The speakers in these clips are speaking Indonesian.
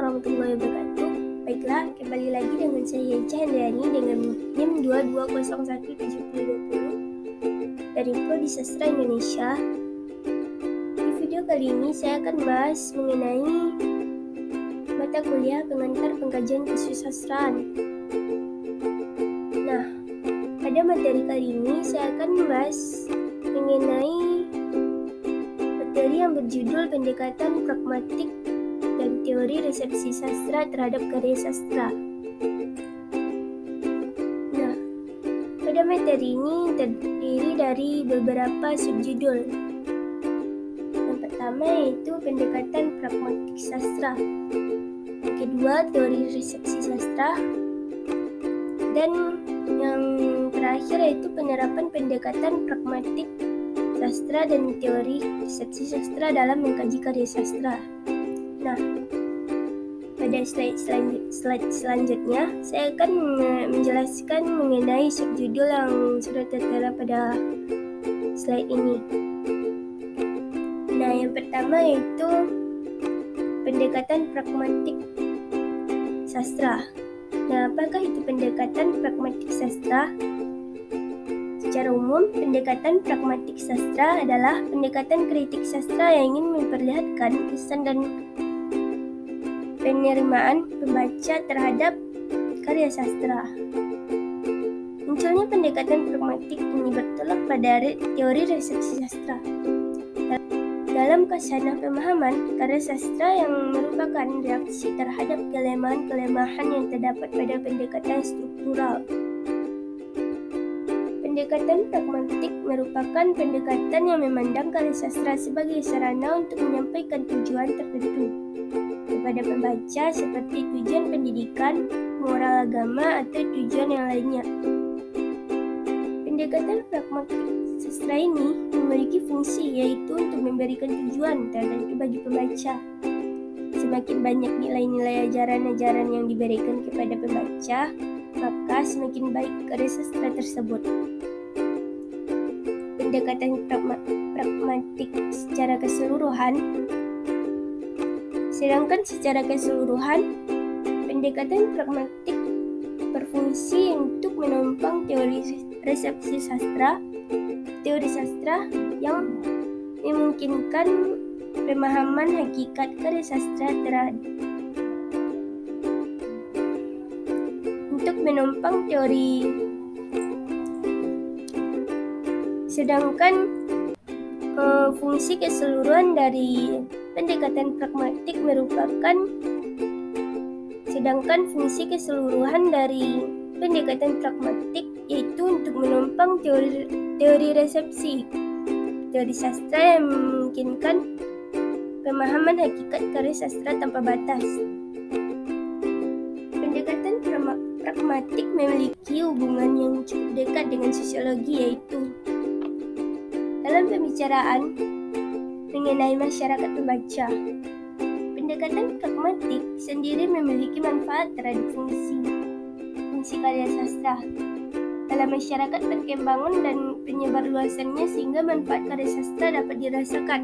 warahmatullahi wabarakatuh. Baiklah, kembali lagi dengan saya Echa Handayani dengan NIM 22017020 dari Prodi Sastra Indonesia. Di video kali ini saya akan bahas mengenai mata kuliah pengantar pengkajian kesusastraan. Nah, pada materi kali ini saya akan membahas mengenai materi yang berjudul pendekatan pragmatik dan teori resepsi sastra terhadap karya sastra. Nah, pada materi ini terdiri dari beberapa subjudul. Yang pertama yaitu pendekatan pragmatik sastra. Yang kedua, teori resepsi sastra. Dan yang terakhir yaitu penerapan pendekatan pragmatik sastra dan teori resepsi sastra dalam mengkaji karya sastra. Nah, pada slide selanjutnya saya akan menjelaskan mengenai subjudul yang sudah tertera pada slide ini. Nah, yang pertama yaitu pendekatan pragmatik sastra. Nah, apakah itu pendekatan pragmatik sastra? Secara umum, pendekatan pragmatik sastra adalah pendekatan kritik sastra yang ingin memperlihatkan kesan dan penerimaan pembaca terhadap karya sastra. Munculnya pendekatan pragmatik ini bertolak pada teori resepsi sastra. Dalam kasanah pemahaman, karya sastra yang merupakan reaksi terhadap kelemahan-kelemahan yang terdapat pada pendekatan struktural. Pendekatan pragmatik merupakan pendekatan yang memandang karya sastra sebagai sarana untuk menyampaikan tujuan tertentu kepada pembaca seperti tujuan pendidikan, moral agama, atau tujuan yang lainnya. Pendekatan pragmatik sastra ini memiliki fungsi yaitu untuk memberikan tujuan tertentu bagi pembaca. Semakin banyak nilai-nilai ajaran-ajaran yang diberikan kepada pembaca, maka semakin baik karya sastra tersebut. Pendekatan pragmatik secara keseluruhan. Sedangkan secara keseluruhan, pendekatan pragmatik berfungsi untuk menopang teori resepsi sastra, teori sastra yang memungkinkan pemahaman hakikat karya sastra untuk menopang teori. Sedangkan fungsi keseluruhan dari pendekatan pragmatik merupakan yaitu untuk menopang teori resepsi, teori sastra yang memungkinkan pemahaman hakikat karya sastra tanpa batas. Pendekatan pragmatik memiliki hubungan yang cukup dekat dengan sosiologi, yaitu dalam pembicaraan mengenai masyarakat pembaca. Pendekatan pragmatik sendiri memiliki manfaat terhadap fungsi karya sastra dalam masyarakat perkembangan dan penyebarluasannya sehingga manfaat karya sastra dapat dirasakan.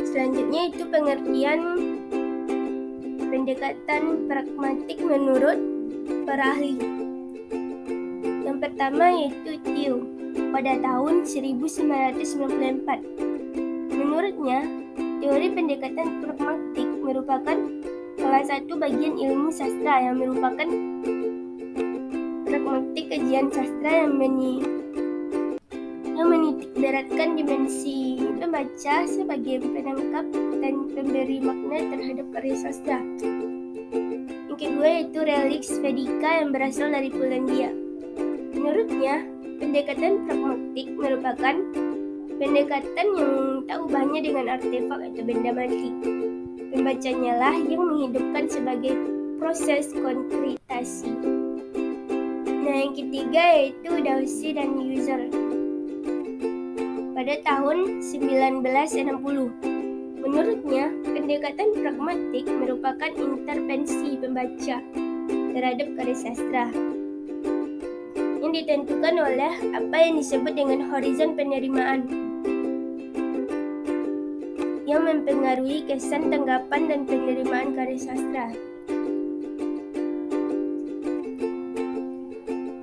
Selanjutnya itu pengertian pendekatan pragmatik menurut para ahli. Yang pertama yaitu Thieu pada tahun 1994. Menurutnya, teori pendekatan pragmatik merupakan salah satu bagian ilmu sastra yang merupakan pragmatik kajian sastra yang menitikberatkan dimensi pembaca sebagai penangkap dan pemberi makna terhadap karya sastra. Yang kedua yaitu Relix Vedica yang berasal dari Polandia. Menurutnya, pendekatan pragmatik merupakan pendekatan yang tak ubahnya dengan artefak atau benda mati. Pembacanya lah yang menghidupkan sebagai proses konkretasi. Nah, yang ketiga yaitu Dawsey dan Husserl pada tahun 1960. Menurutnya, pendekatan pragmatik merupakan intervensi pembaca terhadap karya sastra yang ditentukan oleh apa yang disebut dengan horizon penerimaan. yang mempengaruhi kesan, tanggapan, dan penerimaan karya sastra.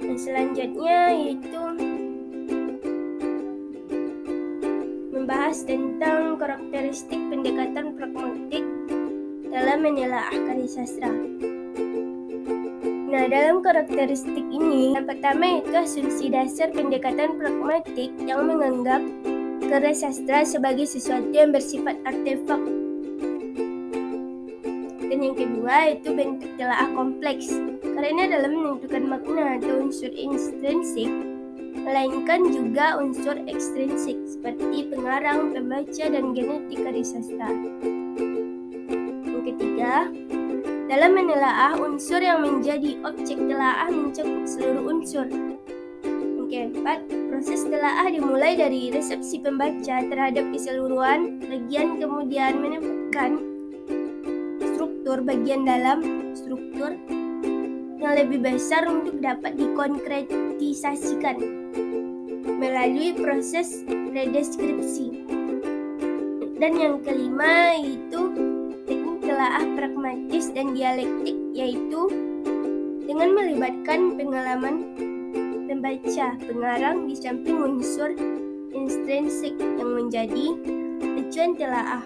Dan selanjutnya yaitu membahas tentang karakteristik pendekatan pragmatik dalam menelaah karya sastra. Nah, dalam karakteristik ini, yang pertama itu asumsi dasar pendekatan pragmatik yang menganggap karya sastra sebagai sesuatu yang bersifat artefak. Dan yang kedua itu bentuk telaah kompleks, karena dalam menentukan makna atau unsur intrinsik, melainkan juga unsur ekstrinsik seperti pengarang, pembaca, dan genetik karya sastra. Yang ketiga, dalam menelaah unsur yang menjadi objek telaah mencakup seluruh unsur. Yang keempat, proses telaah dimulai dari resepsi pembaca terhadap keseluruhan bagian, kemudian menempatkan struktur bagian dalam struktur yang lebih besar untuk dapat dikonkretisasikan melalui proses redeskripsi. Dan yang kelima itu teknik telaah pragmatis dan dialektik, yaitu dengan melibatkan pengalaman pembaca, pengarang di samping unsur intrinsik yang menjadi tujuan telaah.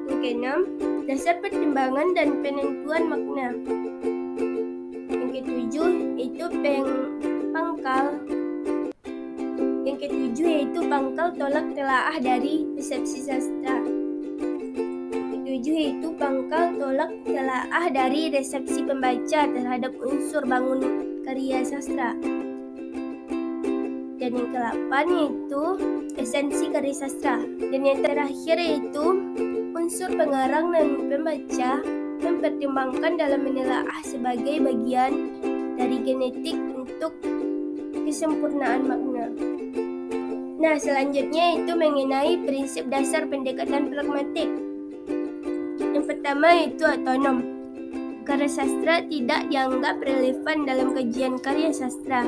Yang keenam, dasar pertimbangan dan penentuan makna. Yang ketujuh yaitu pangkal tolak telaah dari resepsi sastra. Yaitu pangkal tolak telaah dari resepsi pembaca terhadap unsur bangun karya sastra. Dan yang ke-8 yaitu esensi karya sastra. Dan yang terakhir yaitu unsur pengarang dan pembaca mempertimbangkan dalam menelaah sebagai bagian dari genetik untuk kesempurnaan makna. Nah, selanjutnya itu mengenai prinsip dasar pendekatan pragmatik. Yang pertama itu otonom. Karya sastra tidak dianggap relevan dalam kajian karya sastra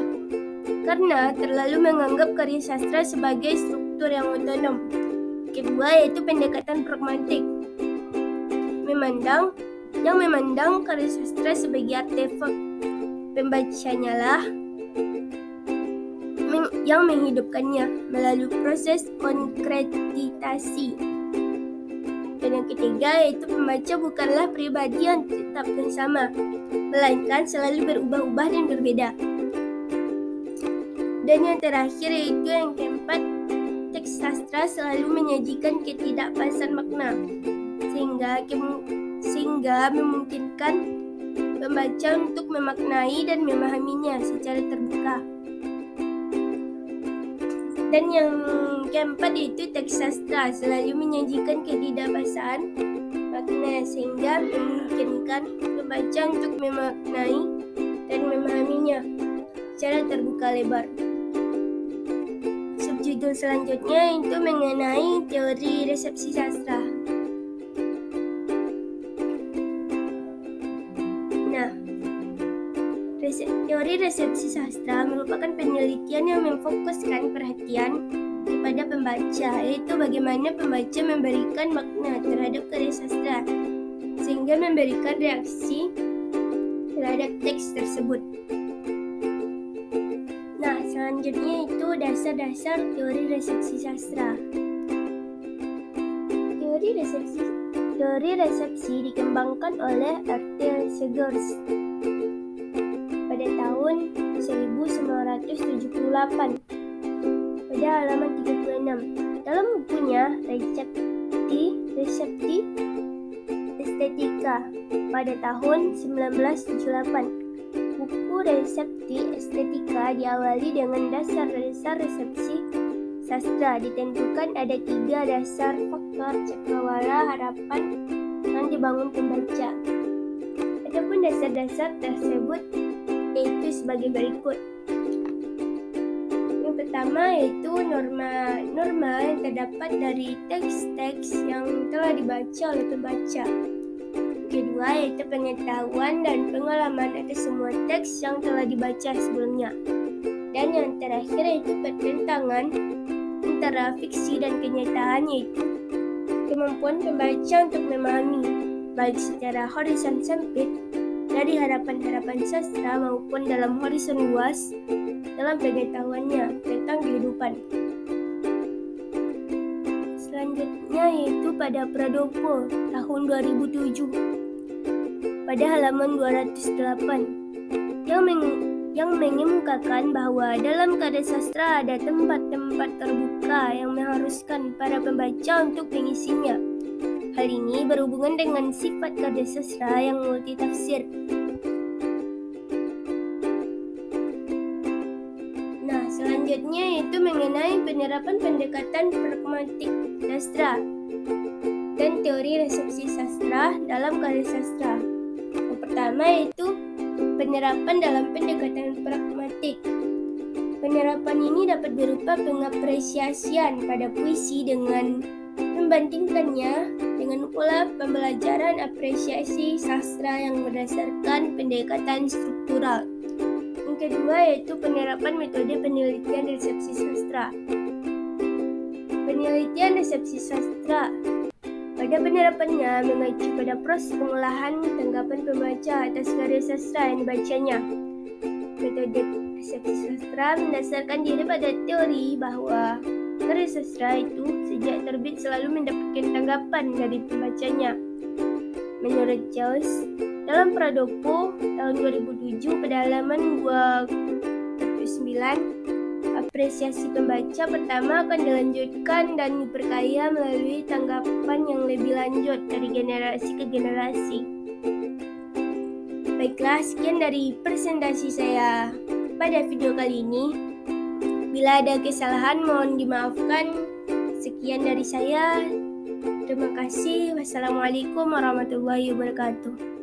karena terlalu menganggap karya sastra sebagai struktur yang otonom. Kedua yaitu pendekatan pragmatik. Memandang karya sastra sebagai artefak. Pembacanya lah yang menghidupkannya melalui proses konkretisasi. Dan yang ketiga yaitu pembaca bukanlah pribadi yang tetap dan sama, melainkan selalu berubah-ubah dan berbeda. Dan yang terakhir yaitu yang keempat, teks sastra selalu menyajikan ketidakpasan makna, sehingga memungkinkan pembaca untuk memaknai dan memahaminya secara terbuka. Dan yang keempat itu teks sastra selalu menyajikan ketidakpasan makna sehingga memungkinkan pembaca untuk memaknai dan memahaminya secara terbuka lebar. Subjudul selanjutnya itu mengenai teori resepsi sastra. Nah, teori resepsi sastra merupakan penelitian yang memfokuskan perhatian kepada pembaca, yaitu bagaimana pembaca memberikan makna terhadap karya sastra sehingga memberikan reaksi terhadap teks tersebut. Nah, selanjutnya itu dasar-dasar teori resepsi sastra. Teori resepsi dikembangkan oleh Arthur Segers pada tahun 1978 pada halaman 36 dalam bukunya Resepti Estetika pada tahun 1978. Buku Resepti Estetika diawali dengan dasar-dasar resepsi sastra. Ditentukan ada 3 dasar faktor cakrawala harapan yang dibangun pembaca. Adapun dasar-dasar tersebut yaitu sebagai berikut. Yang pertama yaitu norma yang terdapat dari teks-teks yang telah dibaca oleh pembaca. Kedua yaitu pengetahuan dan pengalaman atas semua teks yang telah dibaca sebelumnya. Dan yang terakhir yaitu pertentangan antara fiksi dan kenyataan, yaitu kemampuan pembaca untuk memahami, baik secara horizon sempit, dari harapan-harapan sastra maupun dalam horizon luas, dalam pengetahuannya tentang kehidupan. Selanjutnya yaitu pada Pradopo tahun 2007 pada halaman 208 yang mengemukakan bahwa dalam karya sastra ada tempat-tempat terbuka yang mengharuskan para pembaca untuk mengisinya. Hal ini berhubungan dengan sifat karya sastra yang multitafsir. Nah, selanjutnya yaitu mengenai penerapan pendekatan pragmatik sastra dan teori resepsi sastra dalam karya sastra. Yang pertama yaitu penerapan dalam pendekatan pragmatik. Penerapan ini dapat berupa pengapresiasian pada puisi dengan membandingkannya dengan pola pembelajaran apresiasi sastra yang berdasarkan pendekatan struktural. Yang kedua yaitu penerapan metode penelitian resepsi sastra. Penelitian resepsi sastra pada penerapannya mengacu pada proses pengolahan tanggapan pembaca atas karya sastra yang dibacanya. Metode resepsi sastra mendasarkan diri pada teori bahwa karya sastra itu sejak terbit selalu mendapatkan tanggapan dari pembacanya. Menurut Joyce, dalam Pradopo tahun 2007 pada halaman 29, apresiasi pembaca pertama akan dilanjutkan dan diperkaya melalui tanggapan yang lebih lanjut dari generasi ke generasi. Baiklah, sekian dari presentasi saya pada video kali ini. Bila ada kesalahan mohon dimaafkan. Sekian dari saya. Terima kasih. Wassalamualaikum warahmatullahi wabarakatuh.